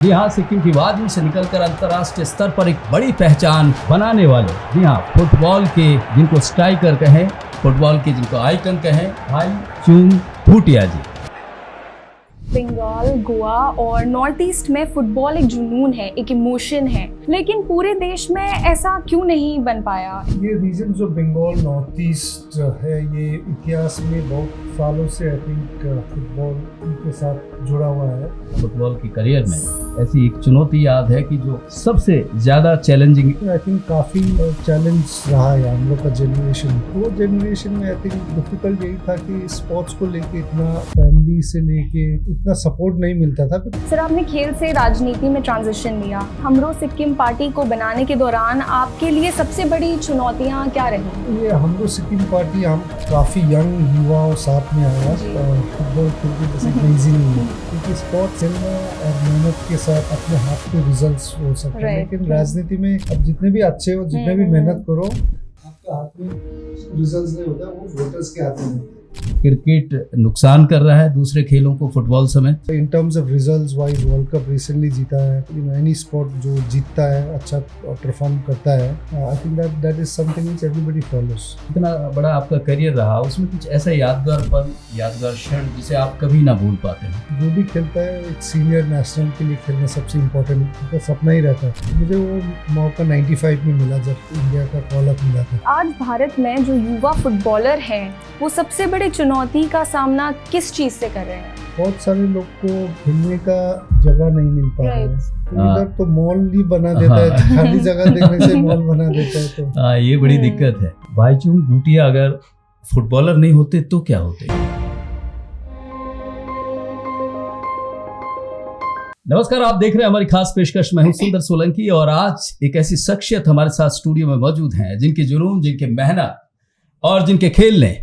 जी हाँ, सिक्किम की वादियों से निकलकर अंतर्राष्ट्रीय स्तर पर एक बड़ी पहचान बनाने वाले, जी हाँ, फुटबॉल के जिनको स्ट्राइकर कहें, फुटबॉल के जिनको आइकन कहें, भाई चुंग भूटिया जी। बंगाल, गोवा और नॉर्थ ईस्ट में फुटबॉल एक जुनून है, एक इमोशन है, लेकिन पूरे देश में ऐसा क्यों नहीं बन पाया? ये रीजन जो बंगाल नॉर्थ ईस्ट है, ये इतिहास में बहुत सालों से आई थिंक फुटबॉल के साथ जुड़ा हुआ है। फुटबॉल की करियर में ऐसी एक चुनौती याद है कि जो सबसे ज्यादा चैलेंजिंग, आई थिंक काफी चैलेंज रहा है हम लोग का जनरेशन। वो जनरेशन में आई थिंक डिफिकल्ट यही था कि स्पोर्ट्स को लेके इतना फैमिली से लेके इतना सपोर्ट नहीं मिलता था। सर, आपने खेल से राजनीति में ट्रांजिशन लिया। हमरो सिक्किम पार्टी को बनाने के दौरान आपके लिए सबसे बड़ी चुनौतियां क्या रही? ये हमरो सिक्किम पार्टी, हम काफी यंग युवाओं साथ में आया। फुटबॉल खेलते जैसे इजी नहीं है, क्योंकि स्पोर्ट खेलना और मेहनत के साथ अपने हाथ पे रिजल्ट्स हो सकते हैं, लेकिन राजनीति में अब जितने भी अच्छे हो, जितने भी मेहनत करो, आपका हाथ में रिजल्ट्स नहीं होता, वो वोटर्स के हाथ में। क्रिकेट नुकसान कर रहा है दूसरे खेलों को, फुटबॉल समेत। इन terms of results wise world cup recently जीता है। एनी स्पोर्ट जो जीतता है, अच्छा परफॉर्म करता है, I think that is something which everybody follows. इतना बड़ा आपका करियर रहा, उसमें कुछ ऐसा यादगार पल, यादगार क्षण जिसे आप कभी ना भूल पाते हैं? जो भी खेलता है, एक सीनियर नेशनल के लिए खेलना सबसे इम्पोर्टेंट, तो सपना ही रहता है। मुझे वो मौका 95 में मिला जब इंडिया का कॉल अप मिला था। आज भारत में जो युवा फुटबॉलर हैं, वो सबसे बड़ी चुनौती का सामना किस चीज से कर रहे हैं? बहुत सारे लोग को खेलने का जगह नहीं मिल पा रहा है। इधर तो मॉल ही बना देता है, खाली जगह देखने से मॉल बना देता है। तो ये बड़ी दिक्कत है। भाई चुंग भूटिया अगर फुटबॉलर नहीं होते तो क्या होते? नमस्कार, आप देख रहे हैं हमारी खास पेशकश। मैं हूं सुंदर सोलंकी और आज एक ऐसी शख्सियत हमारे साथ स्टूडियो में मौजूद हैं जिनकी जुनून, जिनके मेहनत और जिनके खेल ने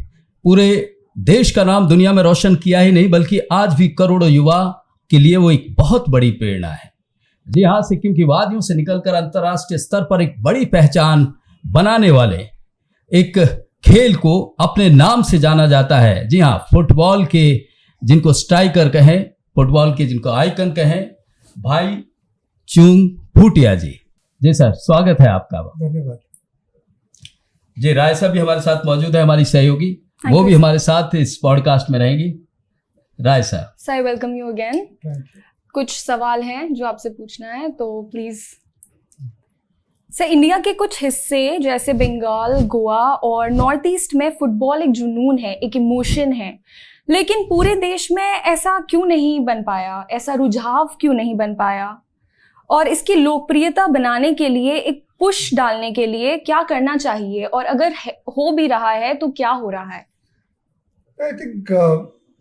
पूरे देश का नाम दुनिया में रोशन किया ही नहीं, बल्कि आज भी करोड़ों युवा के लिए वो एक बहुत बड़ी प्रेरणा है। जी हाँ, सिक्किम की वादियों से निकलकर अंतर्राष्ट्रीय स्तर पर एक बड़ी पहचान बनाने वाले, एक खेल को अपने नाम से जाना जाता है। जी हाँ, फुटबॉल के जिनको स्ट्राइकर कहें, फुटबॉल के जिनको आइकन कहें, भाई चुंग भूटिया जी। जी सर, स्वागत है आपका। धन्यवाद जी। राय साहब भी हमारे साथ मौजूद है, हमारी सहयोगी, वो भी हमारे साथ इस पॉडकास्ट में रहेंगी। राय साहब, सर वेलकम यू अगेन। कुछ सवाल हैं जो आपसे पूछना है, तो प्लीज। सर, इंडिया के कुछ हिस्से जैसे बंगाल, गोवा और नॉर्थ ईस्ट में फुटबॉल एक जुनून है, एक इमोशन है, लेकिन पूरे देश में ऐसा क्यों नहीं बन पाया? ऐसा रुझाव क्यों नहीं बन पाया? और इसकी लोकप्रियता बनाने के लिए, एक पुश डालने के लिए क्या करना चाहिए, और अगर हो भी रहा है तो क्या हो रहा है? आई थिंक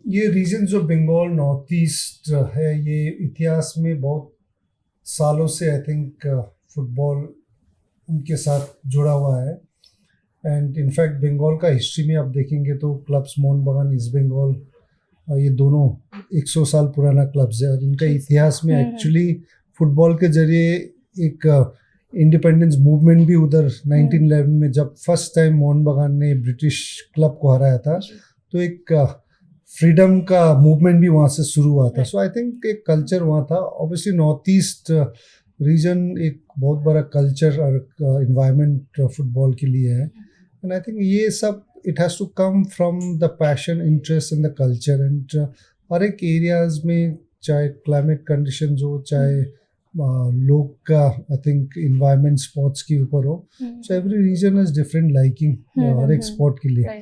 ये रीजन जो बंगाल नॉर्थ ईस्ट है, ये इतिहास में बहुत सालों से आई थिंक फुटबॉल उनके साथ जुड़ा हुआ है। एंड इनफैक्ट बंगाल का हिस्ट्री में आप देखेंगे तो क्लब्स मोहन बगान, ईस्ट बंगाल, ये दोनों 100 साल पुराना क्लब्स है, और इनका इतिहास में एक्चुअली फुटबॉल के जरिए एक इंडिपेंडेंस मूवमेंट भी उधर 1911 में जब फर्स्ट टाइम मोहन बगान ने ब्रिटिश क्लब को हराया था, तो एक फ्रीडम का मूवमेंट भी वहाँ से शुरू हुआ था। सो आई थिंक एक कल्चर वहाँ था। ऑब्वियसली नॉर्थ ईस्ट रीजन एक बहुत बड़ा कल्चर और इन्वायरमेंट फुटबॉल के लिए है। एंड आई थिंक ये सब it has to come from the passion, interest in the culture. And हर एक एरियाज में, चाहे क्लाइमेट कंडीशन हो, चाहे लोग का आई थिंक इन्वायरमेंट स्पोर्ट्स के ऊपर हो, so every region is different liking हर एक स्पोर्ट के लिए।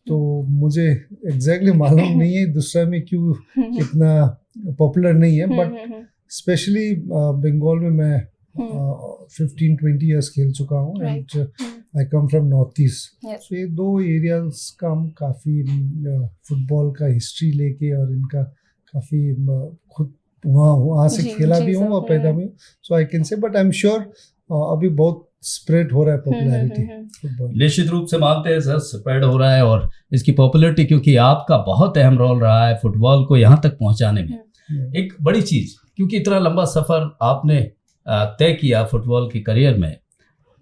तो मुझे एग्जैक्टली मालूम नहीं है दूसरा में क्यों इतना पॉपुलर नहीं है, बट स्पेशली बंगाल में मैं 15-20 ईयर्स खेल चुका हूँ। And I come from north east, so ये दो एरियाज का हम काफ़ी फुटबॉल का हिस्ट्री लेके और इनका काफ़ी खुद वहाँ से खेला भी हूँ और पैदा भी हूँ। So I can say, but I am sure अभी बहुत स्प्रेड हो रहा है पॉपुलैरिटी फुटबॉल। निश्चित रूप से मानते हैं सर, स्प्रेड हो रहा है, और इसकी पॉपुलैरिटी क्योंकि आपका बहुत अहम रोल रहा है फुटबॉल को यहाँ तक पहुँचाने में। एक बड़ी चीज़, क्योंकि इतना लंबा सफ़र आपने तय किया फुटबॉल की करियर में,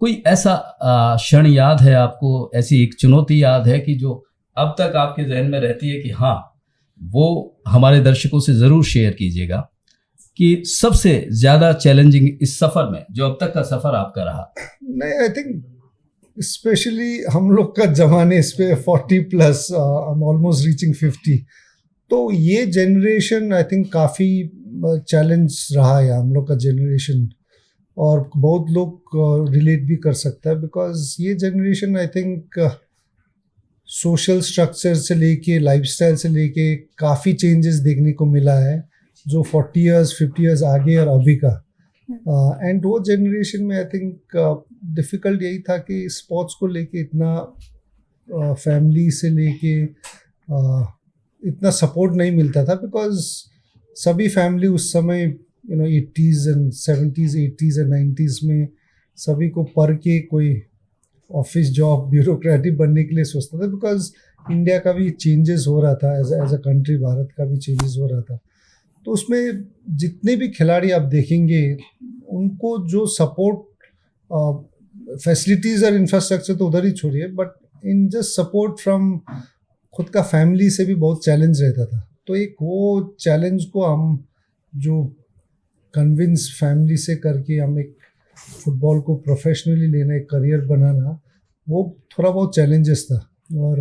कोई ऐसा क्षण याद है आपको, ऐसी एक चुनौती याद है कि जो अब तक आपके जहन में रहती है कि हाँ, वो हमारे दर्शकों से ज़रूर शेयर कीजिएगा? कि सबसे ज्यादा चैलेंजिंग इस सफर में, जो अब तक का सफर आपका रहा? नहीं, आई थिंक स्पेशली हम लोग का जमाने इस पे 40 plus, I am almost reaching 50, तो ये जनरेशन आई थिंक काफ़ी चैलेंज रहा है हम लोग का जनरेशन, और बहुत लोग रिलेट भी कर सकता है बिकॉज ये generation I think social structure से लेके लाइफस्टाइल से लेके काफ़ी चेंजेस देखने को मिला है, जो 40 इयर्स 50 इयर्स आगे और अभी का। एंड वो जनरेशन में आई थिंक डिफ़िकल्ट यही था कि स्पोर्ट्स को लेके इतना फैमिली से लेके इतना सपोर्ट नहीं मिलता था, बिकॉज सभी फैमिली उस समय 80s and 70s 80s and 90s में सभी को पढ़ के कोई ऑफिस जॉब ब्यूरोक्रेटिक बनने के लिए सोचता था, बिकॉज इंडिया का भी चेंजेस हो रहा था, एज अ कंट्री भारत का भी चेंजेस हो रहा था। तो उसमें जितने भी खिलाड़ी आप देखेंगे उनको जो सपोर्ट फैसिलिटीज़ और इंफ्रास्ट्रक्चर तो उधर ही छोड़िए, but in just support from खुद का फैमिली से भी बहुत चैलेंज रहता था। तो एक वो चैलेंज को हम जो कन्विंस फैमिली से करके हम एक फुटबॉल को प्रोफेशनली लेना, एक करियर बनाना, वो थोड़ा बहुत चैलेंजेस था। और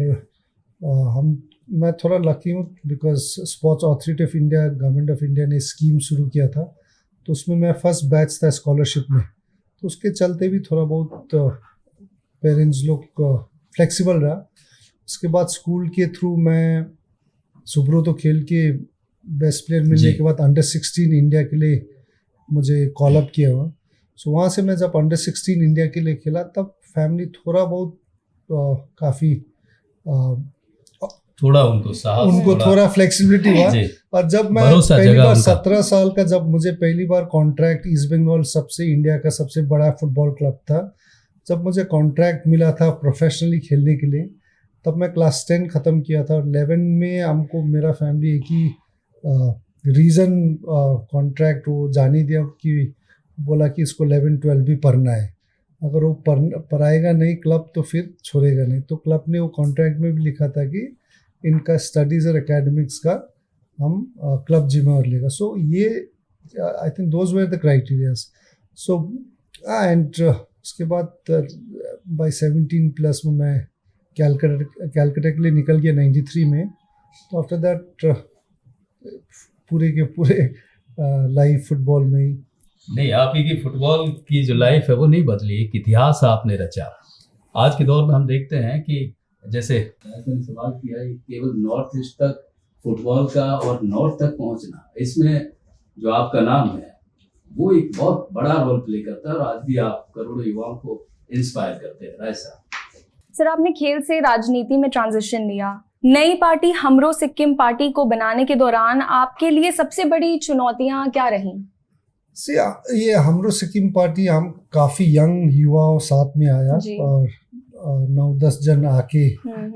मैं थोड़ा लकी हूँ because sports authority of India, government of India ने स्कीम शुरू किया था, तो उसमें मैं फर्स्ट बैच था स्कॉलरशिप में, तो उसके चलते भी थोड़ा बहुत पेरेंट्स लोग फ्लेक्सिबल रहा। उसके बाद स्कूल के थ्रू मैं सुब्रतो खेल के बेस्ट प्लेयर मिलने के बाद अंडर 16 इंडिया के लिए मुझे कॉल अप किया हुआ। सो वहाँ से मैं जब अंडर 16 इंडिया के लिए खेला, तब फैमिली थोड़ा बहुत काफ़ी थोड़ा उनको थोड़ा फ्लेक्सिबिलिटी हुआ। और जब मैं पहली बार 17 साल का, जब मुझे पहली बार कॉन्ट्रैक्ट, ईस्ट बंगाल सबसे इंडिया का सबसे बड़ा फुटबॉल क्लब था, जब मुझे कॉन्ट्रैक्ट मिला था प्रोफेशनली खेलने के लिए, तब मैं क्लास 10 ख़त्म किया था। और 11 में हमको मेरा फैमिली एक ही रीज़न कॉन्ट्रैक्ट वो जाने दिया कि बोला कि इसको 11-12 भी पढ़ना है, अगर वो पढ़ाएगा नहीं क्लब तो फिर छोड़ेगा नहीं। तो क्लब ने वो कॉन्ट्रैक्ट में भी लिखा था कि इनका स्टडीज़ और एकेडमिक्स का हम क्लब जिम्मेवार लेगा। सो ये I think those were the criterias. So and उसके बाद बाय 17 प्लस में मैं कैलकाटा के लिए निकल गया 93 में। तो आफ्टर दैट पूरे के पूरे लाइफ फुटबॉल में ही। नहीं, आप ही की फुटबॉल की जो लाइफ है वो नहीं बदली, एक इतिहास आपने रचा। आज के दौर में हम देखते हैं कि जैसे मैंने सवाल किया है, केवल नॉर्थ ईस्ट तक फुटबॉल का और नॉर्थ तक पहुंचना, इसमें जो आपका नाम है वो एक बहुत बड़ा रोल प्ले करता है, और आज भी आप करोड़ों युवाओं को इंस्पायर करते हैं। राय साहब, सर आपने खेल से राजनीति में ट्रांजिशन लिया, नई पार्टी हमरो सिक्किम पार्टी को बनाने के दौरान आपके लिए सबसे बड़ी चुनौतियां क्या रहीं? ये हमरो सिक्किम पार्टी, हम काफ़ी यंग युवाओं साथ में आया और 9-10 जन आके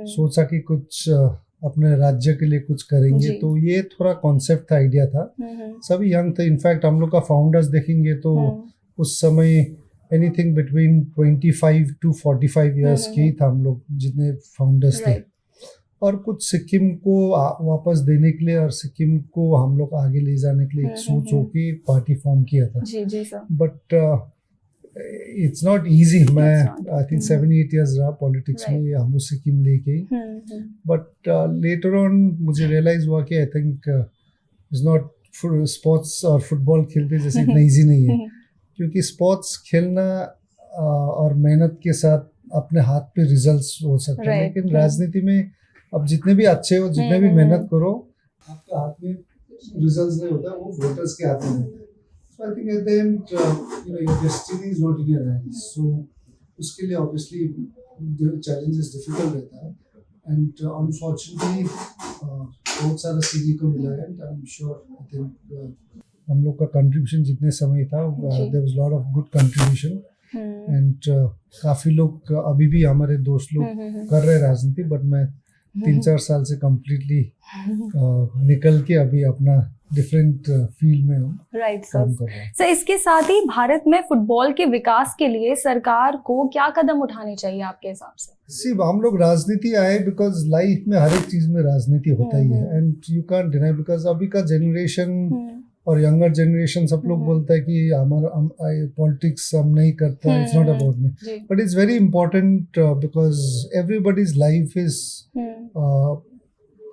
सोचा कि कुछ अपने राज्य के लिए कुछ करेंगे। तो ये थोड़ा कॉन्सेप्ट था, आइडिया था, सभी यंग थे। इनफैक्ट हम लोग का फाउंडर्स देखेंगे तो उस समय एनीथिंग बिटवीन 25 to 45 ईयर्स के ही था हम लोग जितने फाउंडर्स थे। और कुछ सिक्किम को वापस देने के लिए और सिक्किम को हम लोग आगे ले जाने के लिए एक सोच होके पार्टी फॉर्म किया था। जी sir. But it's not easy. मैं आई थिंक 7-8 ईयर्स रहा पॉलिटिक्स में, हम लोग सिक्किम लेके। बट लेटर ऑन मुझे रियलाइज हुआ कि I think it's not sports और फुटबॉल खेलते जैसे इतना ईजी नहीं है, क्योंकि स्पोर्ट्स खेलना और मेहनत के साथ अपने हाथ पे रिजल्ट्स हो सकते हैं, लेकिन राजनीति में अब जितने भी अच्छे हो, जितने भी मेहनत करो, आपका हाथ में रिजल्ट्स नहीं होता, वो वोटर्स के हाथ में होता है। So I think at the end your destiny is not in your hands. So उसके लिए ऑब्वियसली चैलेंजेस डिफिकल्ट रहता है, एंड अनफॉर्चुनेटली बहुत सारा सीखने को मिला है। And I am sure I think हम लोग का कंट्रीब्यूशन जितने समय था, there was lot of good contribution. And काफ़ी लोग अभी भी हमारे दोस्त लोग कर रहे राजनीति, बट मैं 3-4 साल से कम्प्लीटली निकल के अभी अपना डिफरेंट फील्ड में हूँ। Right sir. इसके साथ ही भारत में फुटबॉल के विकास के लिए सरकार को क्या कदम उठाने चाहिए आपके हिसाब से? सिर्फ हम लोग राजनीति आए बिकॉज लाइफ में हर एक चीज में राजनीति होता ही है, and you can't deny, because अभी का जनरेशन और यंगर जनरेशन सब लोग बोलता है कि हमारा पॉलिटिक्स हम नहीं करता, it's not about me, ji but it's very important because everybody's life is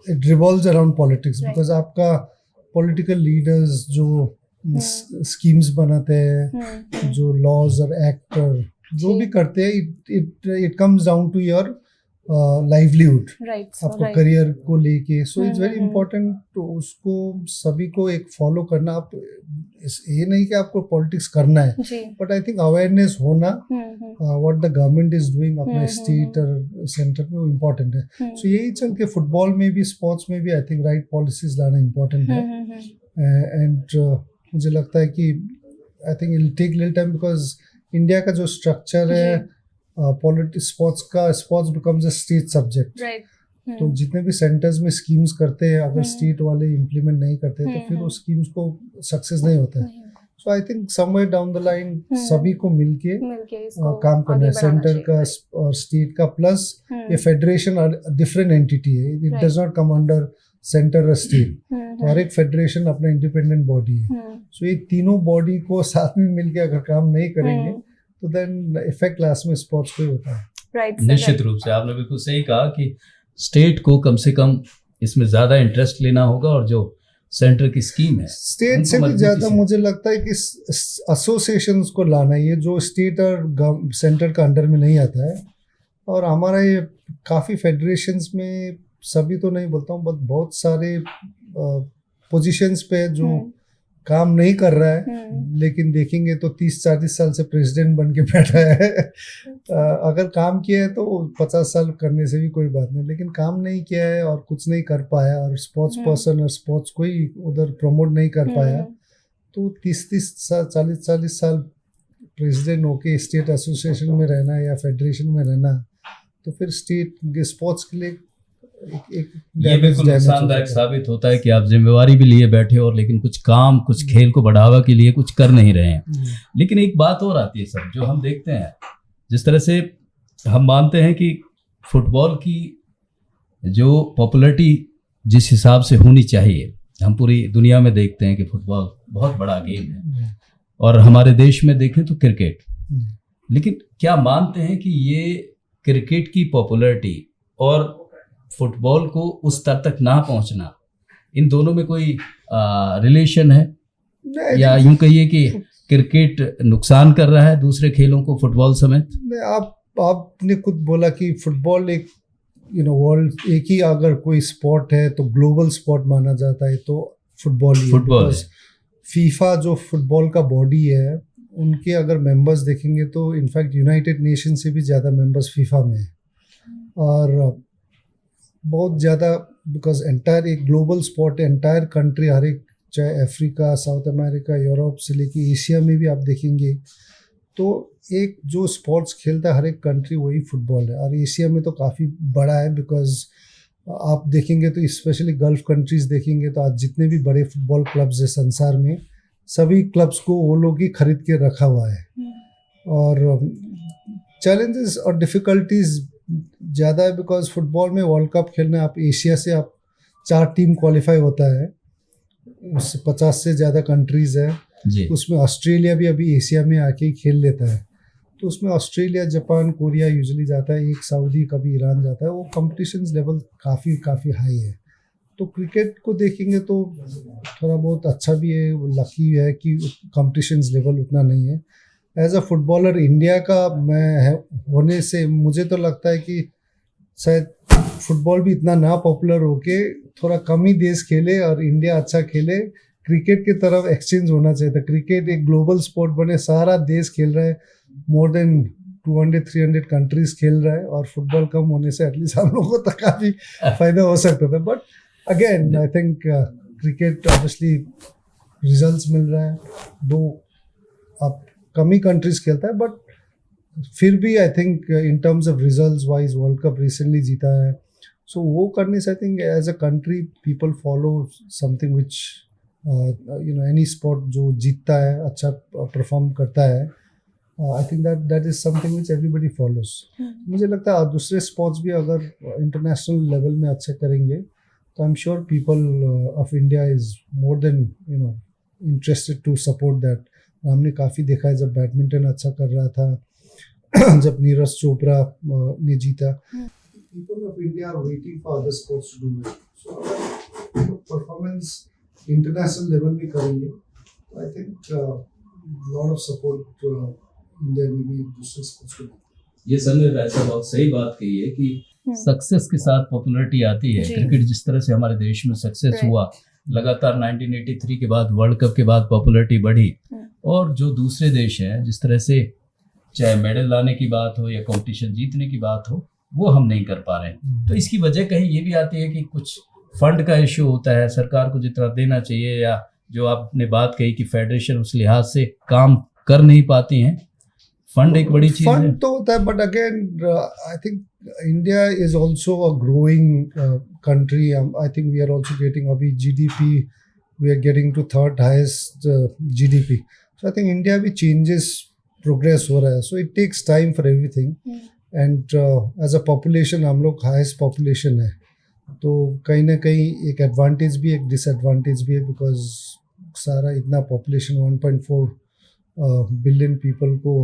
it revolves around politics, Right. Because आपका पॉलिटिकल लीडर्स जो स्कीम्स बनाते हैं, जो लॉज और एक्ट जो जी। भी करते हैं, it comes down to your livelihood, right आपको करियर को लेके, so it's very hmm. Important तो उसको सभी को एक फॉलो करना। आप ये नहीं कि आपको पॉलिटिक्स करना है, जी बट आई थिंक अवेयरनेस होना what the government is doing अपने स्टेट और सेंटर में, वो इम्पोर्टेंट है। सो यही चल के फुटबॉल में भी, स्पोर्ट्स में भी आई थिंक राइट पॉलिसीज लाना इम्पोर्टेंट है। एंड मुझे लगता है कि I think it take little time, because India का जो स्ट्रक्चर है politics, sports becomes a state subject, right तो जितने भी सेंटर्स में स्कीम्स करते हैं, अगर स्टेट वाले इम्प्लीमेंट नहीं करते तो फिर उस स्कीम्स को सक्सेस नहीं होता है। So I think somewhere down the line सभी को मिलके काम करना है, सेंटर का और स्टेट का, प्लस ये फेडरेशन डिफरेंट एंटिटी है, it does not come under centre और स्टेट, तो हर एक फेडरेशन अपना इंडिपेंडेंट बॉडी है। सो ये तीनों बॉडी को साथ में मिलके अगर काम नहीं करेंगे तो देन इफेक्ट लास्ट में स्पोर्ट्स पे होता है। राइट निश्चित रूप से आपने बिल्कुल सही कहा कि स्टेट को कम से कम इसमें ज्यादा इंटरेस्ट लेना होगा, और जो सेंटर की स्कीम है स्टेट से भी ज्यादा मुझे लगता है कि एसोसिएशंस को लाना है, ये जो स्टेट और सेंटर का अंडर में नहीं आता है। और हमारा ये काफ़ी फेडरेशंस में, सभी तो नहीं बोलता हूँ, बट बहुत सारे पोजीशंस पे जो काम नहीं कर रहा है, लेकिन देखेंगे तो 30-40 साल से प्रेसिडेंट बन के बैठा है। अगर काम किया है तो 50 साल करने से भी कोई बात नहीं, लेकिन काम नहीं किया है और कुछ नहीं कर पाया, और स्पोर्ट्स पर्सन और स्पोर्ट्स को ही उधर प्रमोट नहीं कर पाया, तो 30 साल 40 साल प्रेसिडेंट होके स्टेट एसोसिएशन में रहना या फेडरेशन में रहना, तो फिर स्टेट स्पोर्ट्स के लिए ये बिल्कुल नुकसानदायक साबित होता है कि आप जिम्मेवारी भी लिए बैठे हो, और लेकिन कुछ काम, कुछ खेल को बढ़ावा के लिए कुछ कर नहीं रहे हैं। लेकिन एक बात और आती है सर, जो हम देखते हैं, जिस तरह से हम मानते हैं कि फुटबॉल की जो पॉपुलैरिटी जिस हिसाब से होनी चाहिए, हम पूरी दुनिया में देखते हैं कि फुटबॉल बहुत बड़ा गेम है, और हमारे देश में देखें तो क्रिकेट। लेकिन क्या मानते हैं कि ये क्रिकेट की पॉपुलैरिटी और फुटबॉल को उस स्तर तक ना पहुंचना, इन दोनों में कोई रिलेशन है, या यूं कहिए कि क्रिकेट नुकसान कर रहा है दूसरे खेलों को, फुटबॉल समेत? आपने खुद बोला कि फुटबॉल एक वर्ल्ड, एक ही अगर कोई स्पोर्ट है तो ग्लोबल स्पोर्ट माना जाता है तो फुटबॉल ही है। फीफा जो फुटबॉल का बॉडी है, उनके अगर मेंबर्स देखेंगे तो इनफैक्ट यूनाइटेड नेशन से भी ज़्यादा मेंबर्स फीफा में है, और बहुत ज़्यादा, बिकॉज एंटायर एक ग्लोबल स्पोर्ट है, एंटायर कंट्री, हर एक, चाहे अफ्रीका, साउथ अमेरिका, यूरोप से लेके एशिया में भी आप देखेंगे तो एक जो स्पोर्ट्स खेलता है हर एक कंट्री, वही फुटबॉल है। और एशिया में तो काफ़ी बड़ा है, बिकॉज आप देखेंगे तो स्पेशली गल्फ कंट्रीज देखेंगे तो आज जितने भी बड़े फुटबॉल क्लब्स है संसार में, सभी क्लब्स को वो लोग ही खरीद के रखा हुआ है। और चैलेंजेस और डिफ़िकल्टीज ज़्यादा है, बिकॉज फुटबॉल में वर्ल्ड कप खेलने आप एशिया से आप 4 टीम क्वालिफाई होता है, उससे 50 से ज़्यादा कंट्रीज़ है जी। उसमें ऑस्ट्रेलिया भी अभी एशिया में आके ही खेल लेता है, तो उसमें ऑस्ट्रेलिया, जापान, कोरिया यूजुअली जाता है, एक सऊदी, कभी ईरान जाता है। वो कंपटीशन लेवल काफ़ी हाई है। तो क्रिकेट को देखेंगे तो थोड़ा बहुत अच्छा भी है, लकी है कि कंपटीशन लेवल उतना नहीं है। एज अ फुटबॉलर इंडिया का मैं होने से मुझे तो लगता है कि शायद फुटबॉल भी इतना ना पॉपुलर होके थोड़ा कम ही देश खेले और इंडिया अच्छा खेले, क्रिकेट की तरफ एक्सचेंज होना चाहिए था। क्रिकेट एक ग्लोबल स्पोर्ट बने, सारा देश खेल रहा है, मोर देन 200-300 कंट्रीज खेल रहा है, और फुटबॉल कम होने से एटलीस्ट हम लोगों को तो काफ़ी फायदा हो सकता था। But again I think cricket obviously results मिल रहा है, दो अब कम ही कंट्रीज खेलता है, बट फिर भी I think in terms of results wise world cup recently जीता है। सो वो करने से I think as a country people follow something which any sport जो जीतता है, अच्छा परफॉर्म करता है, I think that is something which everybody follows. मुझे लगता है दूसरे स्पोर्ट्स भी अगर इंटरनेशनल लेवल में अच्छे करेंगे तो आई am sure people of India is more than interested to support that. हमने काफ़ी देखा है जब बैडमिंटन अच्छा कर रहा था, जब नीरज चोपड़ा ने जीता. People of India are waiting for other sports to do well. So अगर performance international level में करेंगे, I think lot of support India में भी दूसरे sports को. ये सर ने ऐसा बहुत सही बात कही है कि सक्सेस के साथ पॉपुलैरिटी आती है. क्रिकेट जिस तरह से हमारे देश में सक्सेस हुआ, लगातार 1983 के बाद वर्ल्ड कप के बाद पॉपुलैरिटी बढ़ी, और जो दूसरे देश हैं जिस तरह से चाहे मेडल लाने की बात हो या कंपटीशन जीतने की बात हो, वो हम नहीं कर पा रहे हैं. तो इसकी वजह कहीं ये भी आती है कि कुछ फंड का इश्यू होता है, सरकार को जितना देना चाहिए, या जो आपने बात कही कि फेडरेशन उस लिहाज से काम कर नहीं पाती हैं. फंड एक बड़ी चीज है. फंड तो होता है, but again I think India is also a growing country. I think we are also getting अभी GDP, we are getting to third highest GDP. So I think India भी चेंजेस प्रोग्रेस हो रहा है. So it takes time for everything. And as a population हम लोग highest population है, तो कहीं ना कहीं एक एडवांटेज भी एक डिसएडवांटेज भी है, बिकॉज सारा इतना पॉपुलेशन 1.4 बिलियन पीपल को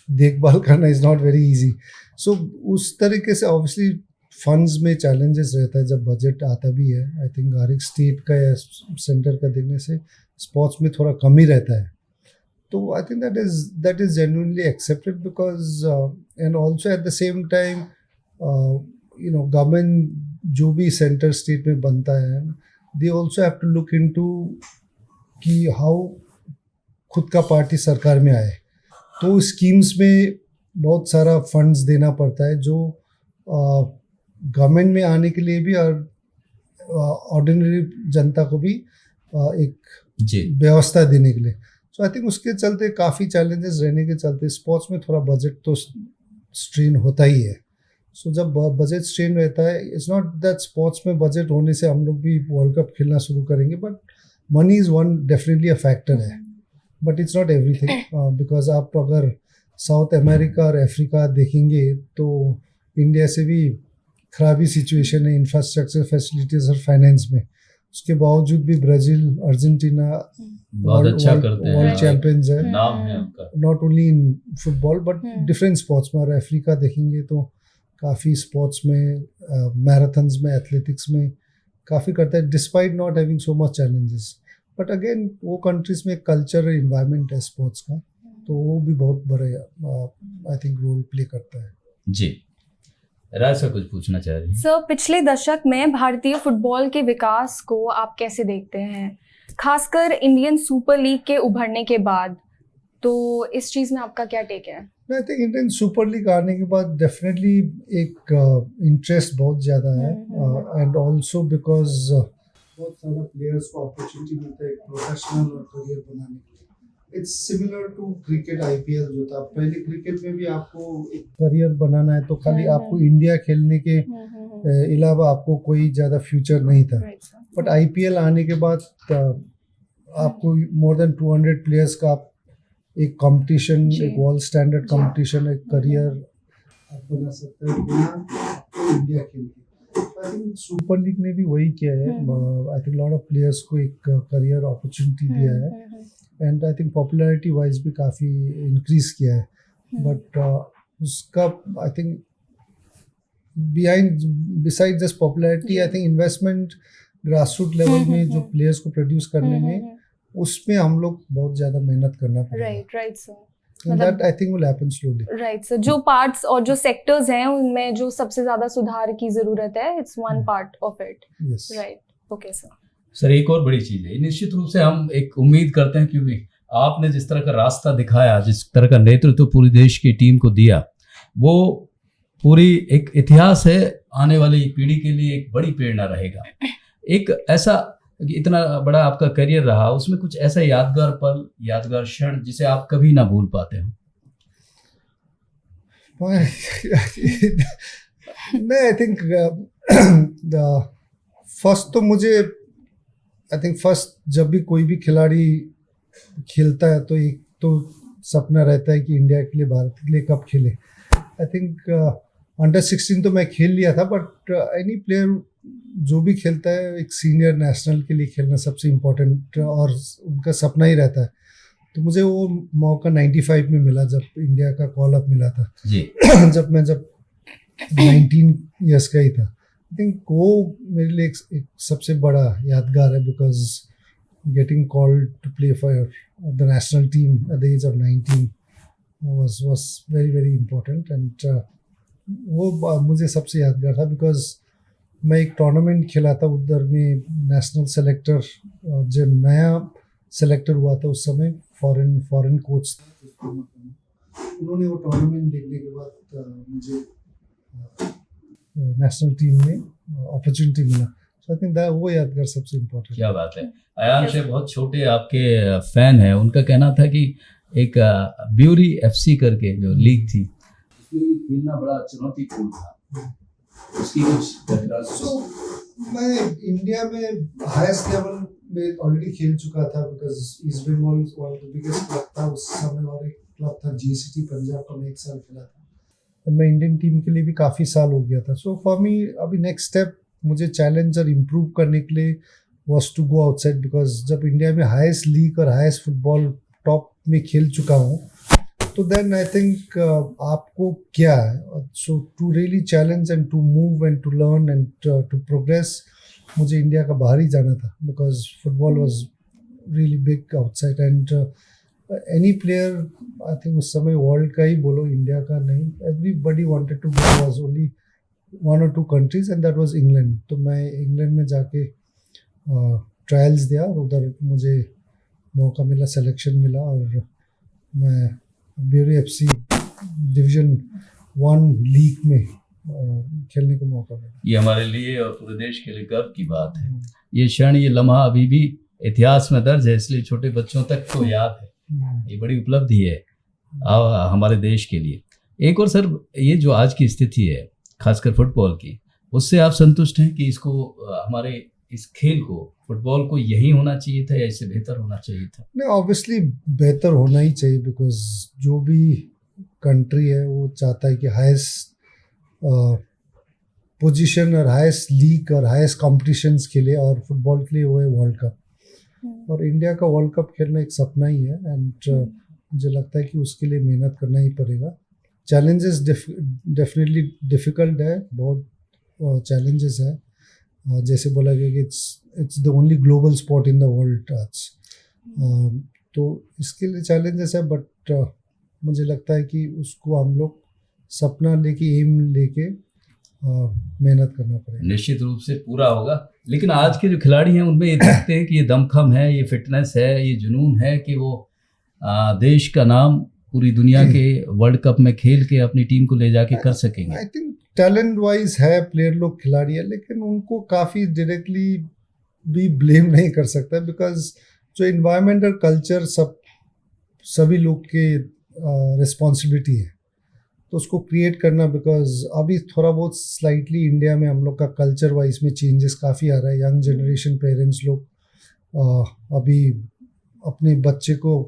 देखभाल करना इज़ नॉट वेरी इजी. सो उस तरीके से ऑब्वियसली फंड्स में चैलेंजेस रहता है जब बजट आता भी है. आई थिंक हर एक स्टेट का या सेंटर का देखने से स्पोर्ट्स में थोड़ा कम ही रहता है. तो I think that is genuinely accepted, because and also at the same time you know government जो भी सेंटर स्टेट में बनता है, they also have to look into कि हाउ खुद का पार्टी सरकार में आए, तो स्कीम्स में बहुत सारा फंड्स देना पड़ता है जो गवर्नमेंट में आने के लिए भी और ऑर्डिनरी जनता को भी एक व्यवस्था देने के लिए. सो आई थिंक उसके चलते काफ़ी चैलेंजेस रहने के चलते स्पोर्ट्स में थोड़ा बजट तो स्ट्रेन होता ही है. सो जब बजट स्ट्रेन रहता है, इट्स नॉट दैट स्पोर्ट्स में बजट होने से हम लोग भी वर्ल्ड कप खेलना शुरू करेंगे, but money is one definitely a factor है, but it's not everything. Because आप अगर साउथ अमेरिका और अफ्रीका देखेंगे तो इंडिया से भी खराबी सिचुएशन है इंफ्रास्ट्रक्चर, फैसिलिटीज और फाइनेंस में. उसके बावजूद भी ब्राज़ील, अर्जेंटीना बहुत अच्छा करते हैं, वर्ल्ड चैंपियंस है, नाम है उनका, not only in football but different sports में. और अफ्रीका देखेंगे तो काफ़ी स्पोर्ट्स में, मैराथन्स में, एथलेटिक्स में काफ़ी करता है, despite not having so much challenges. But again वो कंट्रीज में कल्चर इन्वायरमेंट है स्पोर्ट्स का, तो वो भी बहुत बड़े आई थिंक रोल प्ले करता है. जी, राज सर कुछ पूछना चाह रही हैं. सर, पिछले दशक में भारतीय फुटबॉल के विकास को आप कैसे देखते हैं, खासकर इंडियन सुपर लीग के उभरने के बाद? तो इस चीज़ में आपका क्या टेक है? I think Indian super league आने के बाद डेफिनेटली एक इंटरेस्ट बहुत ज़्यादा है, एंड ऑल्सो बिकॉज बहुत सारा प्लेयर्स को अपॉर्चुनिटी मिलता है एक प्रोफेशनल और करियर बनाने के लिए. It's similar to cricket, IPL जो था पहले. क्रिकेट में भी आपको एक करियर बनाना है तो खाली आपको इंडिया खेलने के अलावा आपको कोई ज़्यादा फ्यूचर नहीं था. बट आईपीएल आने के बाद आपको मोर देन 200 प्लेयर्स का एक कंपटीशन, एक वर्ल्ड स्टैंडर्ड कंपटीशन, एक करियर आप बना सकते हैं बिना इंडिया खेल के. आई थिंक सुपर लीग ने भी वही किया है. I think lot of players को एक करियर अपॉर्चुनिटी दिया है, and I think popularity wise भी काफ़ी इंक्रीज किया है. बट उसका I think beside just popularity, I think investment grassroot level में जो प्लेयर्स को प्रोड्यूस करने में, उसमें हम लोग बहुत ज़्यादा मेहनत करना पड़ेगा. Right sir. That I think will happen slowly. Right sir. जो पार्ट्स और जो सेक्टर्स हैं उनमें जो सबसे ज़्यादा सुधार की ज़रूरत है, it's one part of it. Yes. Right. Okay sir. Sir एक और बड़ी चीज़ है, निश्चित रूप से हम एक उम्मीद करते हैं, क्योंकि आपने जिस तरह का रास्ता दिखाया, जिस तरह का नेतृत्व पूरी देश की टीम को दिया, वो पूरी एक इतिहास है, आने वाली पीढ़ी के लिए एक बड़ी प्रेरणा रहेगा. एक ऐसा इतना बड़ा आपका करियर रहा, उसमें कुछ ऐसा यादगार पल, यादगार क्षण जिसे आप कभी ना भूल पाते हो? नहीं, आई थिंक फर्स्ट तो मुझे आई थिंक फर्स्ट जब भी कोई भी खिलाड़ी खेलता है तो एक तो सपना रहता है कि इंडिया के लिए, भारत के लिए कब खेले. आई थिंक अंडर 16 तो मैं खेल लिया था, बट एनी प्लेयर जो भी खेलता है एक सीनियर नेशनल के लिए खेलना सबसे इम्पोर्टेंट और उनका सपना ही रहता है। तो मुझे वो मौका 95 में मिला जब इंडिया का कॉल अप मिला था जी। जब 19 ईयर्स का ही था। आई थिंक वो मेरे लिए एक सबसे बड़ा यादगार है, because getting called to play for the national team at the age of 19 was very very important and वो मुझे सबसे यादगार था, बिकॉज मैं एक टूर्नामेंट खेला था उधर में नेशनल सेलेक्टर, जो नया सेलेक्टर हुआ था उस समय फॉरेन कोच था, उन्होंने वो टूर्नामेंट देखने के बाद मुझे नेशनल टीम में अपॉर्चुनिटी मिला। सो आई थिंक वो यादगार सबसे इम्पोर्टेंट। क्या बात है। अयान से बहुत छोटे आपके फैन हैं, उनका कहना था कि एक ब्यूरी FC करके जो लीग थी उसमें खेलना बड़ा चुनौतीपूर्ण था, उसकी कुछ मैं इंडिया में हाईएस्ट लेवल में ऑलरेडी खेल चुका था, because East Bengal one of the biggest club था उस समय, और एक क्लब था GCT पंजाब का, मैं 1 साल खेला था। मैं इंडियन टीम के लिए भी काफ़ी साल हो गया था। सो फॉर मी अभी नेक्स्ट स्टेप मुझे चैलेंज और इम्प्रूव करने के लिए was to go outside, because जब इंडिया में हाईएस्ट लीग और हाईएस्ट फुटबॉल टॉप में खेल चुका हूँ तो देन आई थिंक आपको क्या है, so to really challenge and to move and to learn and to progress, मुझे इंडिया का बाहर ही जाना था, because football was really big outside and any player, I think उस समय वर्ल्ड का ही बोलो, इंडिया का नहीं, everybody wanted to go, was only 1 or 2 countries and that was England. तो मैं इंग्लैंड में जाके ट्रायल्स दिया और उधर मुझे मौका मिला, सिलेक्शन मिला, और मैं ब्यूरी FC डिवीज़न 1 लीग में खेलने को मौका मिला। ये हमारे लिए और पूरे देश के लिए गर्व की बात है। ये क्षण, ये लम्हा अभी भी इतिहास में दर्ज है, इसलिए छोटे बच्चों तक तो याद है। ये बड़ी उपलब्धि है हमारे देश के लिए। एक और सर, ये जो आज की स्थिति है खासकर फुटबॉल की, उससे आप संतुष्ट हैं कि इसको हमारे इस खेल को, फुटबॉल को यही होना चाहिए था या इससे बेहतर होना चाहिए था? नहीं, ऑब्वियसली बेहतर होना ही चाहिए, बिकॉज जो भी कंट्री है वो चाहता है कि हाईएस्ट पोजीशन और हाईएस्ट लीग और हाईएस्ट कॉम्पिटिशन्स खेले, और फुटबॉल के लिए वो है वर्ल्ड कप। और इंडिया का वर्ल्ड कप खेलना एक सपना ही है, एंड मुझे लगता है कि उसके लिए मेहनत करना ही पड़ेगा। चैलेंजेस डेफिनेटली डिफ़िकल्ट है, बहुत चैलेंजेस है, जैसे बोला गया कि it's the only global sport in the world आज, तो इसके लिए चैलेंजेस है, बट मुझे लगता है कि उसको हम लोग सपना लेके, एम लेके मेहनत करना पड़ेगा। निश्चित रूप से पूरा होगा। लेकिन आज के जो खिलाड़ी हैं उनमें ये देखते हैं कि ये दमखम है, ये फिटनेस है, ये जुनून है कि वो देश का नाम पूरी दुनिया के वर्ल्ड कप में खेल के अपनी टीम को ले जाके कर सकेंगे। आई थिंक टैलेंट वाइज है प्लेयर लोग, खिलाड़ी है, लेकिन उनको काफ़ी डायरेक्टली भी ब्लेम नहीं कर सकता, बिकॉज जो इन्वायरमेंट और कल्चर सभी लोग के रिस्पॉन्सिबिलिटी है, तो उसको क्रिएट करना, बिकॉज अभी थोड़ा बहुत स्लाइटली इंडिया में हम लोग का कल्चर वाइज में चेंजेस काफ़ी आ रहा है। यंग जनरेशन पेरेंट्स लोग अभी अपने बच्चे को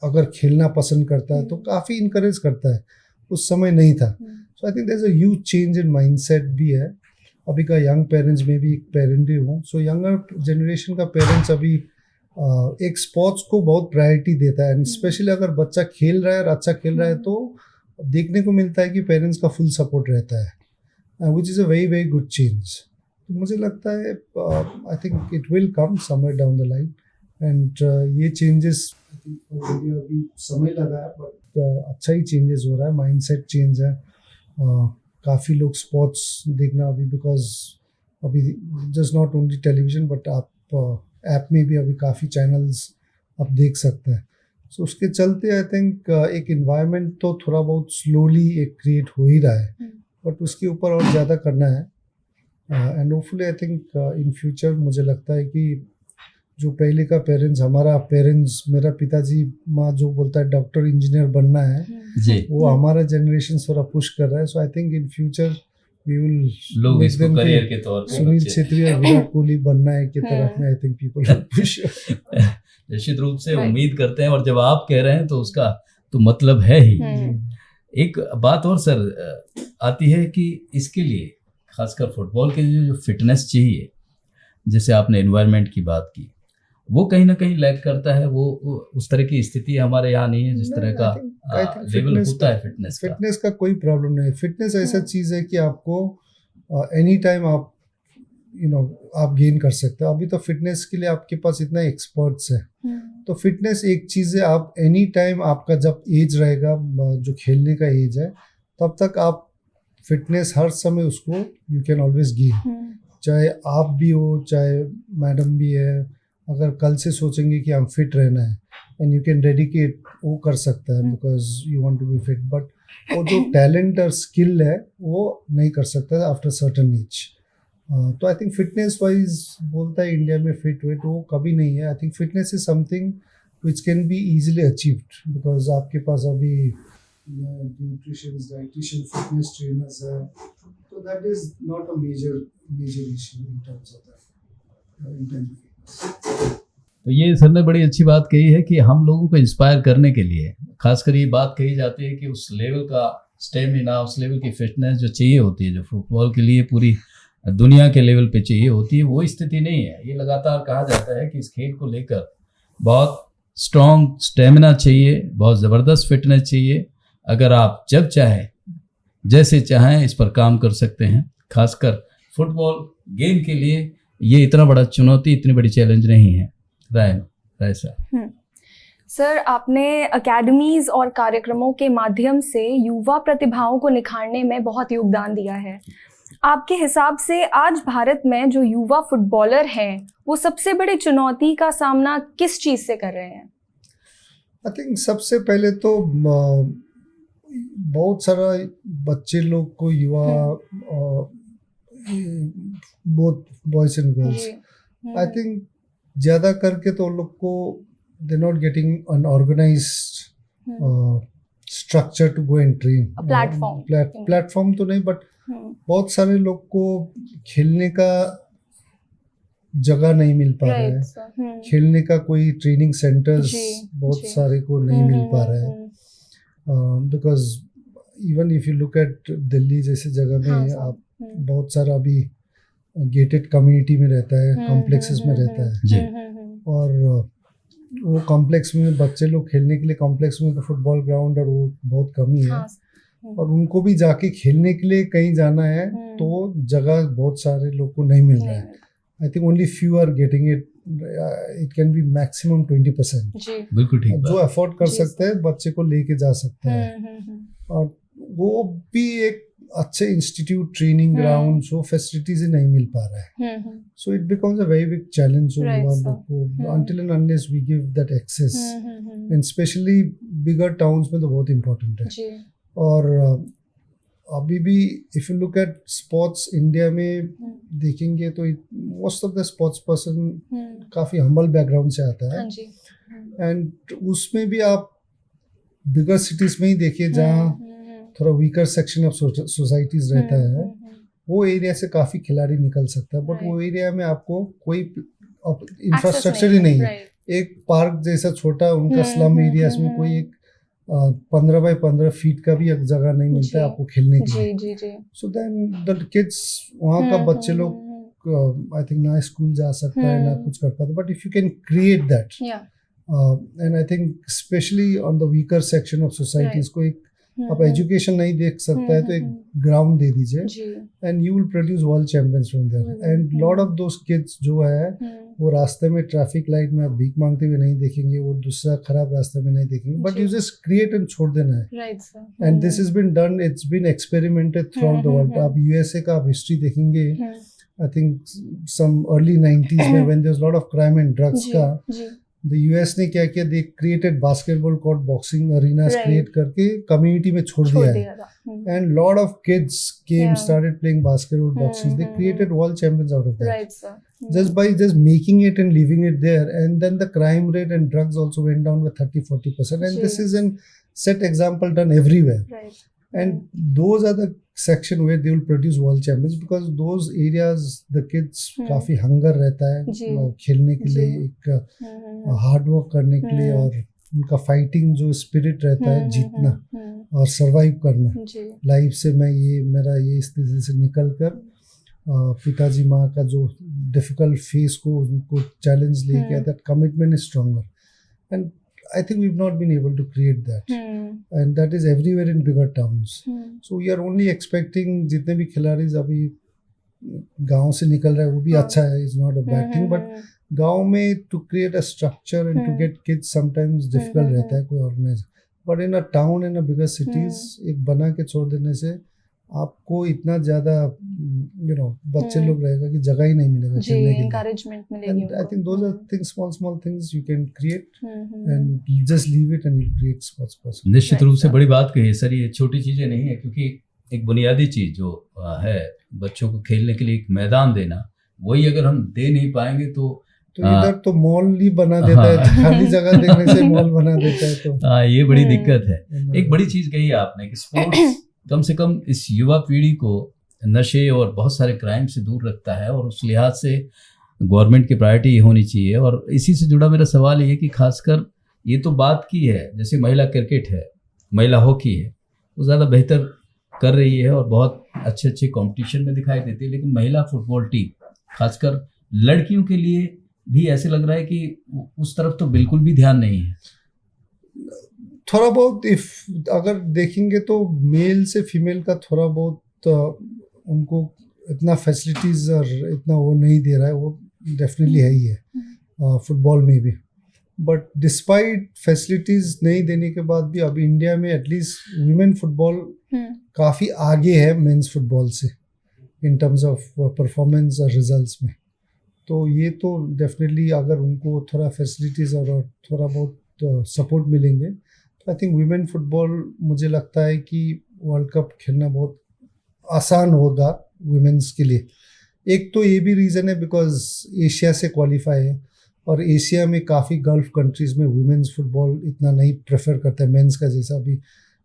अगर खेलना पसंद करता है तो काफ़ी इनकरेज करता है, उस समय नहीं था। So I think there is a huge change in mindset भी है अभी का यंग पेरेंट्स में भी, एक पेरेंट ही हूँ। सो यंगर जनरेशन का पेरेंट्स अभी एक स्पोर्ट्स को बहुत प्रायोरिटी देता है, एंड स्पेशली अगर बच्चा खेल रहा है और अच्छा खेल रहा है तो देखने को मिलता है कि पेरेंट्स का फुल सपोर्ट रहता है, which is a very very good change. तो मुझे लगता है I think it will come somewhere down the line, and ये चेंजेस अभी समय लगा है, बट अच्छा ही चेंजेस हो रहा है, माइंडसेट चेंज है। काफ़ी लोग स्पोर्ट्स देखना अभी, बिकॉज अभी just not only television but आप ऐप में भी अभी काफ़ी चैनल्स आप देख सकते हैं। सो उसके चलते आई थिंक एक इन्वायरमेंट तो थोड़ा बहुत स्लोली एक क्रिएट हो ही रहा है, बट उसके ऊपर और ज़्यादा करना है, and hopefully I think in future मुझे लगता है कि जो पहले का पेरेंट्स, हमारा पेरेंट्स, मेरा पिताजी माँ जो बोलता है डॉक्टर इंजीनियर बनना है जी, वो हमारा जनरेशन थोड़ा पुश कर रहा है। So I think in future we will लोग इसको करियर के तौर पर सुनील छेत्री और विराट कोहली बनना है की तरफ में आई थिंक पीपल पुश। निश्चित रूप से उम्मीद करते हैं, और जब आप कह रहे हैं तो उसका तो मतलब है ही। एक बात और सर आती है कि इसके लिए खासकर फुटबॉल के लिए जो फिटनेस चाहिए, जैसे आपने एनवायरनमेंट की बात की, वो कहीं ना कहीं लैग करता है। वो उस तरह की स्थिति हमारे यहाँ नहीं है जिस तरह का लेवल होता है फिटनेस का। फिटनेस का कोई प्रॉब्लम नहीं है। फिटनेस ऐसा चीज़ है कि आपको एनी टाइम आप आप गेन कर सकते हो। अभी तो फिटनेस के लिए आपके पास इतना एक्सपर्ट्स है, तो फिटनेस एक चीज़ है, आप एनी टाइम आपका जब एज रहेगा, जो खेलने का एज है, तब तक आप फिटनेस हर समय उसको यू कैन ऑलवेज गेन। चाहे आप भी हो, चाहे मैडम भी है, अगर कल से सोचेंगे कि हम फिट रहना है एंड यू कैन डेडिकेट, वो कर सकता है because you want to be fit. But वो जो टैलेंट और स्किल है वो नहीं कर सकता आफ्टर सर्टन एज। तो आई थिंक फिटनेस वाइज बोलता है इंडिया में फिट वेट, वो कभी नहीं है। I think fitness is something which can be easily achieved because आपके पास अभी न्यूट्रिशंस, डाइटिशियन, फिटनेस ट्रेनर्स है, तो that is not a major issue in terms of that. तो ये सर ने बड़ी अच्छी बात कही है कि हम लोगों को इंस्पायर करने के लिए खासकर ये बात कही जाती है कि उस लेवल का स्टेमिना, उस लेवल की फिटनेस जो चाहिए होती है, जो फुटबॉल के लिए पूरी दुनिया के लेवल पे चाहिए होती है, वो स्थिति नहीं है। ये लगातार कहा जाता है कि इस खेल को लेकर बहुत स्ट्रॉन्ग स्टेमिना चाहिए, बहुत ज़बरदस्त फिटनेस चाहिए। अगर आप जब चाहें, जैसे चाहें, इस पर काम कर सकते हैं। खासकर फुटबॉल गेम के लिए ये इतना बड़ा चुनौती, इतनी बड़ी चैलेंज नहीं है। राय सर। सर, आपने अकेडमीज और कार्यक्रमों के माध्यम से युवा प्रतिभाओं को निखारने में बहुत योगदान दिया है। आपके हिसाब से आज भारत में जो युवा फुटबॉलर हैं, वो सबसे बड़ी चुनौती का सामना किस चीज़ से कर रहे हैं? आई थिंक सबसे पहले तो बहुत सारा बच्चे लोग को, युवा, both boys and girls, I think ज़्यादा करके तो उन लोग को they not getting an organised structure to go and train. Platform तो नहीं, बट बहुत सारे लोग को खेलने का जगह नहीं मिल पा रहा है, खेलने का कोई ट्रेनिंग सेंटर्स बहुत सारे को नहीं मिल पा रहा है। Because even if you look at Delhi जैसे जगह में, आप बहुत सारा अभी गेटेड कम्युनिटी में रहता है, कॉम्प्लेक्सेस में रहता है, और वो कॉम्प्लेक्स में बच्चे लोग खेलने के लिए, कॉम्प्लेक्स में तो फुटबॉल ग्राउंड और वो बहुत कम ही है, और उनको भी जाके खेलने के लिए कहीं जाना है तो जगह बहुत सारे लोग को नहीं मिल रहा है। I think only few are getting it. It can be maximum 20%। बिल्कुल ठीक, जो अफोर्ड कर सकते हैं बच्चे को लेके जा सकते हैं, और वो भी एक अच्छे इंस्टीट्यूट, ट्रेनिंग ग्राउंड, सो फैसिलिटीज ही नहीं मिल पा रहा है। So it becomes a very big challenge until and unless we give that access, and especially bigger towns में तो बहुत इम्पोर्टेंट है। और अभी भी if you look at sports India में देखेंगे तो most of the sports person काफ़ी हम्बल बैकग्राउंड से आता है, एंड उसमें भी आप बिगर सिटीज़ में ही देखिए जहाँ थोड़ा वीकर सेक्शन ऑफ सोसाइटीज़ रहता है, वो एरिया से काफ़ी खिलाड़ी निकल सकता है, बट वो एरिया में आपको कोई इंफ्रास्ट्रक्चर ही नहीं है। एक पार्क जैसा छोटा उनका स्लम एरियाज में कोई एक 15 बाय 15 फीट का भी एक जगह नहीं मिलता है आपको खेलने के लिए। सो देन द किड्स, वहाँ का बच्चे लोग आई थिंक ना स्कूल जा सकता है ना कुछ कर पाता, but if you can create that, and I think specially on the weaker section of societies को एक, आप एजुकेशन नहीं देख सकता है तो एक ग्राउंड दे दीजिए, and you will produce world champions from there. And lot of those kids जो है वो रास्ते में ट्रैफिक लाइट में आप भीख मांगते हुए नहीं देखेंगे, वो दूसरा खराब रास्ते में नहीं देखेंगे, but you just create and छोड़ देना है। And this is been done, it's been experimented throughout the world. आप यूएसए का आप हिस्ट्री देखेंगे, I think some early 90s में when there was lot of crime and drugs का, the US ने क्या किया, they created basketball court, boxing arenas create करके कम्युनिटी में छोड़ दिया है, and lot of kids came started playing basketball, boxing, they created world champions out of that, just by just making it and leaving it there, and then the crime rate and drugs also went down with 30-40%, and this is an set example done everywhere, and those are the section where they will produce world champions, because those areas the kids काफी hunger रहता है खेलने के लिए, एक hard work करने के लिए, और उनका फाइटिंग जो स्पिरिट रहता है, जीतना और सरवाइव करना लाइफ से, मैं ये मेरा ये स्थिति से निकल कर पिताजी माँ का जो डिफिकल्ट फेस को उनको चैलेंज लेके that commitment is stronger and I think we have not been able to create that and that is everywhere in bigger towns so we are only expecting जितने भी खिलाड़ी अभी गांव से निकल रहे हैं वो भी अच्छा है is not a bad thing but गांव में to create a structure and to get kids sometimes difficult रहता है कोई organise but in a town in a bigger cities एक बना के छोड़ देने से आपको इतना ज्यादा बच्चे लोग रहेगा कि जगह ही नहीं मिलेगा खेलने के लिए एनकरेजमेंट मिलेगी and I think those are things small things you can create and just leave it and you create sports person निश्चित रूप से बड़ी बात कही है सर, ये छोटी चीजें नहीं है क्योंकि एक बुनियादी चीज जो है बच्चों को खेलने के लिए एक मैदान देना, वही अगर हम दे नहीं पाएंगे तो इधर तो मॉल ही बना देता है, खाली जगह देखने से मॉल बना देता है, तो ये बड़ी दिक्कत है। एक बड़ी चीज कही आपने कि स्पोर्ट्स कम से कम इस युवा पीढ़ी को नशे और बहुत सारे क्राइम से दूर रखता है और उस लिहाज से गवर्नमेंट की प्रायोरिटी ये होनी चाहिए। और इसी से जुड़ा मेरा सवाल ये कि खासकर ये तो बात की है, जैसे महिला क्रिकेट है, महिला हॉकी है, वो ज़्यादा बेहतर कर रही है और बहुत अच्छे अच्छे कंपटीशन में दिखाई देती है, लेकिन महिला फुटबॉल टीम खासकर लड़कियों के लिए भी ऐसे लग रहा है कि उस तरफ तो बिल्कुल भी ध्यान नहीं है। थोड़ा बहुत अगर देखेंगे तो मेल से फीमेल का थोड़ा बहुत उनको इतना फैसिलिटीज और इतना वो नहीं दे रहा है, वो डेफिनेटली है ही है फुटबॉल में भी। बट डिस्पाइट फैसिलिटीज नहीं देने के बाद भी अभी इंडिया में एटलीस्ट वुमेन फुटबॉल काफ़ी आगे है मेंस फुटबॉल से इन टर्म्स ऑफ परफॉर्मेंस और रिजल्ट्स में। तो ये तो डेफिनेटली अगर उनको थोड़ा फैसिलिटीज़ और थोड़ा बहुत सपोर्ट मिलेंगे तो आई थिंक वुमेन फुटबॉल मुझे लगता है कि वर्ल्ड कप खेलना बहुत आसान होगा वुमेन्स के लिए। एक तो ये भी रीज़न है बिकॉज एशिया से क्वालिफाई है और एशिया में काफ़ी गल्फ कंट्रीज़ में वुमेन्स फुटबॉल इतना नहीं प्रेफर करते हैं मेंस का जैसा। अभी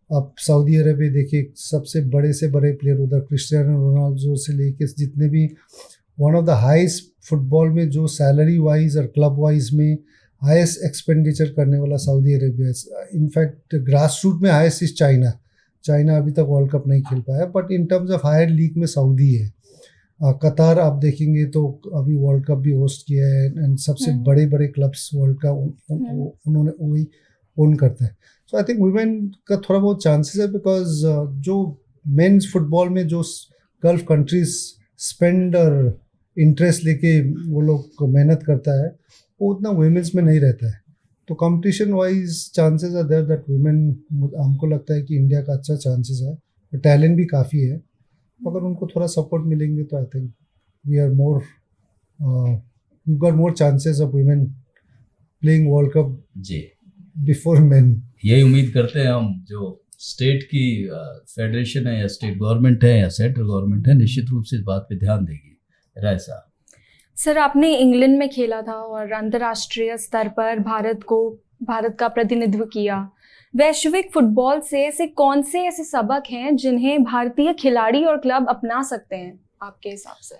आप सऊदी अरबिया देखिए, सबसे बड़े से बड़े प्लेयर उधर क्रिस्टियानो रोनाल्डो से लेके जितने भी one of the highest football में जो सैलरी वाइज और क्लब वाइज में हाईएस्ट एक्सपेंडिचर करने वाला Saudi Arabia. In fact grass root में हाईएस्ट इज चाइना अभी तक वर्ल्ड कप नहीं खेल पाया, but in terms of higher league में सऊदी है। कतार आप देखेंगे तो अभी वर्ल्ड कप भी होस्ट किया है एंड सबसे बड़े बड़े क्लब्स वर्ल्ड का उन्होंने वही ओन करते हैं। सो आई थिंक वुमेन का थोड़ा बहुत चांसेस है बिकॉज जो मेंस फुटबॉल में जो गल्फ कंट्रीज स्पेंड और इंटरेस्ट लेके वो लोग मेहनत करता है वो उतना वुमेन्स में नहीं रहता है। तो competition wise chances are there that women, हमको लगता है कि इंडिया का अच्छा चांसेस है, टैलेंट भी काफ़ी है। अगर उनको थोड़ा सपोर्ट मिलेंगे तो I think we got more chances of women playing world cup जी बिफोर मेन। यही उम्मीद करते हैं हम। जो स्टेट की फेडरेशन है या स्टेट गवर्नमेंट है या सेंट्रल गवर्नमेंट है, निश्चित रूप से इस बात पे ध्यान देगी। राय साहब। सर, आपने इंग्लैंड में खेला था और अंतर्राष्ट्रीय स्तर पर भारत का प्रतिनिधित्व किया। वैश्विक फुटबॉल से ऐसे कौन से ऐसे सबक हैं जिन्हें भारतीय खिलाड़ी और क्लब अपना सकते हैं आपके हिसाब से?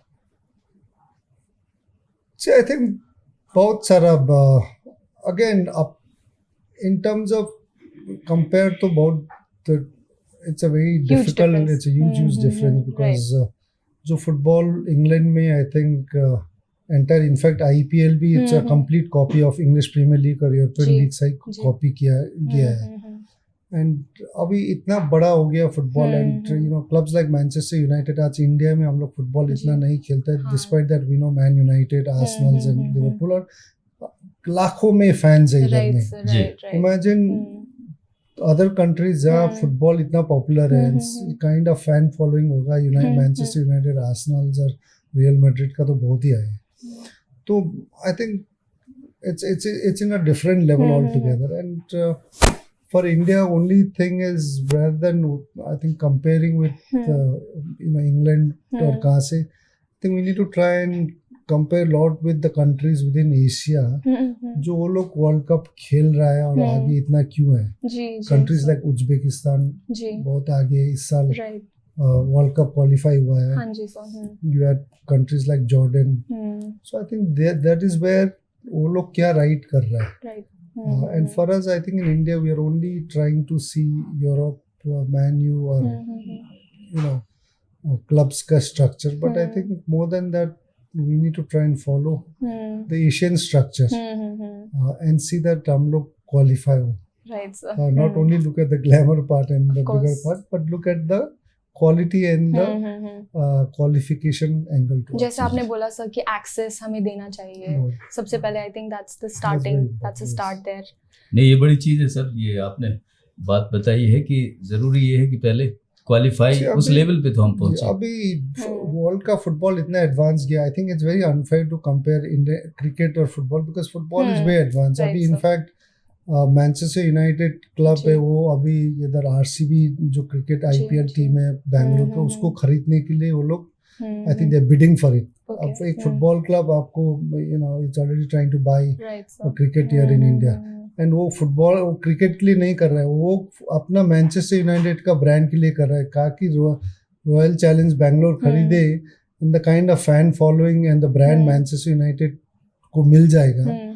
आई थिंक बहुत सारा again in terms of compare तो बहुत it's a very difficult, it's a huge difference because जो फुटबॉल इंग्लैंड में I think entire in fact IPL भी it's a complete copy of English Premier League और European league से copy किया गया है। एंड अभी इतना बड़ा हो गया football and clubs like Manchester United, आज इंडिया में हम लोग फुटबॉल इतना नहीं खेलते हैं despite that we know Man United, Arsenal and Liverpool और लाखों में फैंस है इधर में। इमेजिन अदर कंट्रीज जहाँ फुटबॉल इतना पॉपुलर है, काइंड ऑफ फैन फॉलोइंग होगा मैनचेस्टर यूनाइटेड, आर्सेनल और रियल मैड्रिड का तो बहुत ही है। तो I think it's in a different level altogether and for India only thing is rather than I think comparing with England or कहाँ से, I think we need to try and compare lot with the countries within Asia जो वो लोग world cup खेल रहा है और आगे इतना क्यों है। कंट्रीज लाइक उज्बेकिस्तान बहुत आगे इस साल वर्ल्ड कप क्वालिफाई हुआ है। You had countries like Jordan. So I think that is where वो लोग क्या राइट कर रहा है। And for us I think in India we are only trying to see Europe, Man U और clubs का structure, but I think more than that we need to try and follow the Asian structure and see that हम लोग qualify हो. Right, sir. Not only look at the glamour part and the course. bigger part, but look at the quality and the qualification angle to it. जैसे आपने बोला sir कि access हमें देना चाहिए No. सबसे पहले, I think that's the starting, very that's a important, start there. नहीं, ये बड़ी चीज़ है सर। ये आपने बात बताई है कि ज़रूरी ये है कि पहले क्वालिफाई See, उस अभी- लेवल पे तो हम पहुंचे। अभी वर्ल्ड का फुटबॉल इतना एडवांस गया, I think it's very unfair to compare cricket और football, because football is very advance. Right, अभी sir. In fact Manchester United club जी. है, वो अभी इधर आरसीबी जो क्रिकेट आईपीएल जी. टीम है बैंगलोर का, उसको खरीदने के लिए वो लोग I think they are bidding for it. अब एक फुटबॉल क्लब आपको it's already trying to buy cricket here in India, and वो फुटबॉल वो क्रिकेट के लिए नहीं कर रहा है, वो अपना मैनचेस्टर यूनाइटेड का ब्रांड के लिए कर रहा है. कहा कि रॉयल चैलेंज बैंगलोर खरीदे, in the kind of fan following and the brand Manchester United को मिल जाएगा.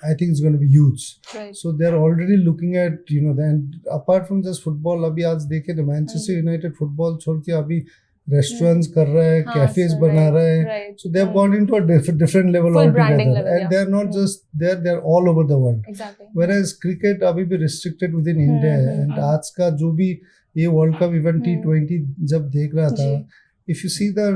I think it's going to be huge. Right. So they're already looking at then apart from just football, अभी आज देखे तो Manchester United football छोड़ के अभी restaurants कर रहा है, हाँ, कैफेज sir, बना right, रहा है. right. So they have gone into a different level Full branding altogether, level, and yeah. they're not just there; they're all over the world. Exactly. Whereas cricket अभी भी restricted within India है, and आज का जो भी ये world cup event T20 जब देख रहा था, if you see the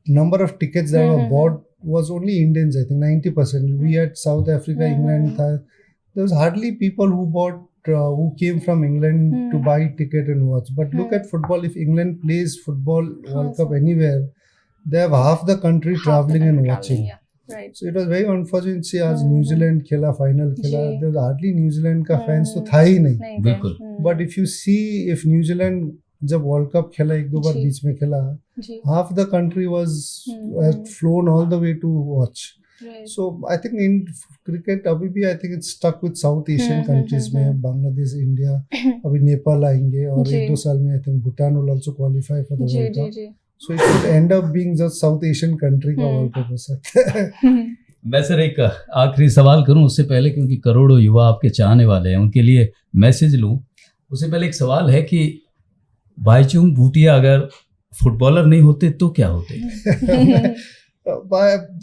number of tickets that were bought was only Indians, I think 90%. We had South Africa, England. There was hardly people who bought, who came from England to buy ticket and watch. But look at football. If England plays football World Cup anywhere, they have half the country traveling and watching. Yeah. Right. So it was very unfortunate. See, आज New Zealand खेला, final खेला. जी. There was hardly New Zealand का fans तो था ही नहीं. नहीं थे. बिल्कुल। But if you see, if New Zealand जब वर्ल्ड कप खेला, एक दो बार जी. बीच में खेला, जी. half the country was had flown all the way to watch. Right. So I think in cricket अभी भी I think it's stuck with South Asian countries में, Bangladesh, India, अभी नेपाल आएंगे, और जी. एक दो साल में I think Bhutan will also qualify for the ji World ji Cup. Ji. So it could end up being just South Asian country का World Cup हो सकता है. मैं सर एक आखिरी सवाल करूं उससे पहले, क्योंकि करोड़ों युवा आपके चाहने वाले हैं, उनके लिए मैसेज लूं उससे पहले एक सवाल है कि भाईचुंग भूटिया अगर फुटबॉलर नहीं होते तो क्या होते?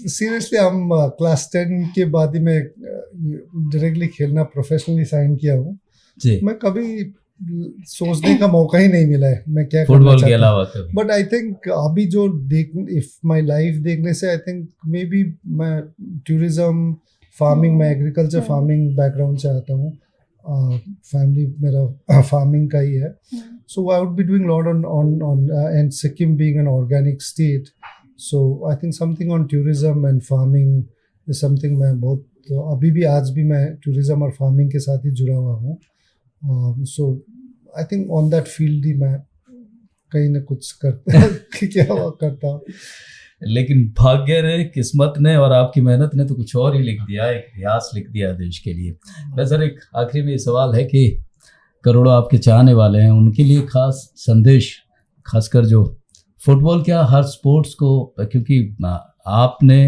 सीरियसली हम क्लास 10 के बाद ही मैं डायरेक्टली खेलना प्रोफेशनली साइन किया हूँ. जी, मैं कभी सोचने का मौका ही नहीं मिला है मैं क्या करना फुटबॉल के चाहता हूँ. अलावा कभी? बट आई थिंक अभी जो इफ माई लाइफ देखने से आई थिंक मे बी मैं टूरिज्म, फार्मिंग, मैं एग्रीकल्चर फार्मिंग बैकग्राउंड से आता हूँ. फैमिली मेरा फार्मिंग का ही है. So I would be doing lot on and Sikkim being an organic state, so I think something on tourism and farming is something मैं बहुत, अभी भी आज भी मैं टूरिज्म और फार्मिंग के साथ ही जुड़ा हुआ हूँ. So I think on that field ही मैं कहीं ना कुछ करता हूँ. लेकिन भाग्य ने, किस्मत ने और आपकी मेहनत ने तो कुछ और ही लिख दिया, एक इतिहास लिख दिया देश के लिए. बस सर एक आखिरी में ये सवाल है कि करोड़ों आपके चाहने वाले हैं, उनके लिए खास संदेश, खासकर जो फुटबॉल क्या हर स्पोर्ट्स को, क्योंकि आपने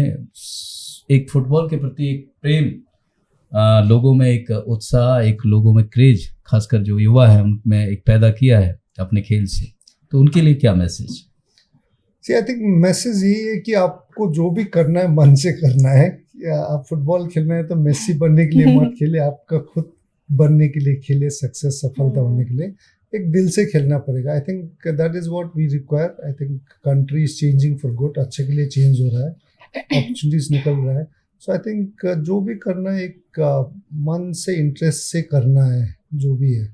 एक फुटबॉल के प्रति एक प्रेम, लोगों में एक उत्साह, एक लोगों में क्रेज, खासकर जो युवा है उनमें एक पैदा किया है अपने खेल से, तो उनके लिए क्या मैसेज? आई थिंक मैसेज यही है कि आपको जो भी करना है मन से करना है. आप फुटबॉल खेलना है तो मेसी बनने के लिए मत खेले, आपका खुद बनने के लिए खेले, सक्सेस, सफलता होने के लिए एक दिल से खेलना पड़ेगा. I think that is what we require. I think country is changing for good, अच्छे के लिए चेंज हो रहा है, अपॉर्चुनिटीज निकल रहा है. सो आई थिंक जो भी करना है एक मन से, इंटरेस्ट से करना है, जो भी है.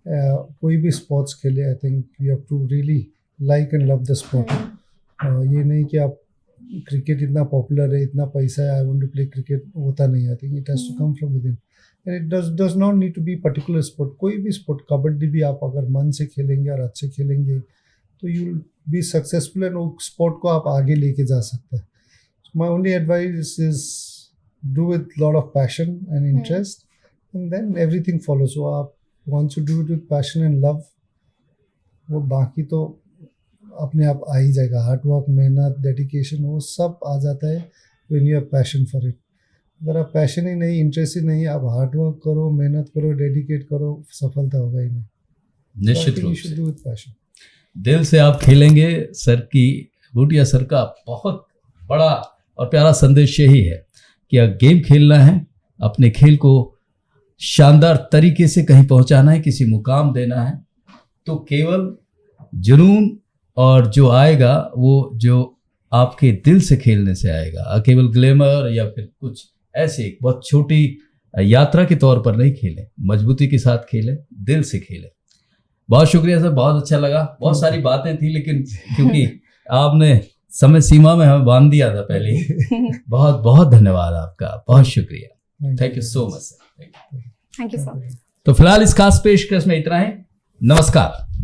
कोई भी स्पोर्ट्स खेले, I think you have to really like and love the sport. ये नहीं कि आप क्रिकेट इतना पॉपुलर है, इतना पैसा है, I want to play cricket, होता नहीं. I think it has to come from within, and it does not need to be particular sport. कोई भी स्पोर्ट, कबड्डी भी आप अगर मन से खेलेंगे और अच्छे खेलेंगे तो you will be successful, and वो स्पोर्ट को आप आगे लेके जा सकते हैं. My only advice is do with lot of passion and interest, and then everything follow. So आप once you do it with passion and love, वो बाकी तो अपने आप आ ही जाएगा. हार्ड वर्क, मेहनत, डेडिकेशन, वो सब आ जाता है when you have passion for it. अगर आप पैशन ही नहीं, इंटरेस्ट ही नहीं, आप हार्ड वर्क करो, मेहनत करो, डेडिकेट करो, सफलता होगा ही नहीं. निश्चित रूप से. Do with passion. दिल से आप खेलेंगे। सर की, बूटिया सर का बहुत बड़ा और प्यारा संदेश यही है कि अगर गेम खेलना है, अपने खेल को शानदार तरीके से कहीं पहुंचाना है, किसी मुकाम देना है, तो केवल जुनून और जो आएगा वो जो आपके दिल से खेलने से आएगा। केवल ग्लैमर या फिर कुछ ऐसे बहुत छोटी यात्रा के तौर पर नहीं खेलें, मजबूती के साथ खेलें, दिल से खेलें। बहुत शुक्रिया सर, बहुत अच्छा लगा। बहुत सारी बातें थी लेकिन क्योंकि आपने समय सीमा में हमें बांध दिया था पहले ही। बहुत बहुत धन्यवाद आपका, बहुत शुक्रिया। Thank you so much sir. Thank you sir. तो फिलहाल इस खास पेशकश में इतना ही। नमस्कार।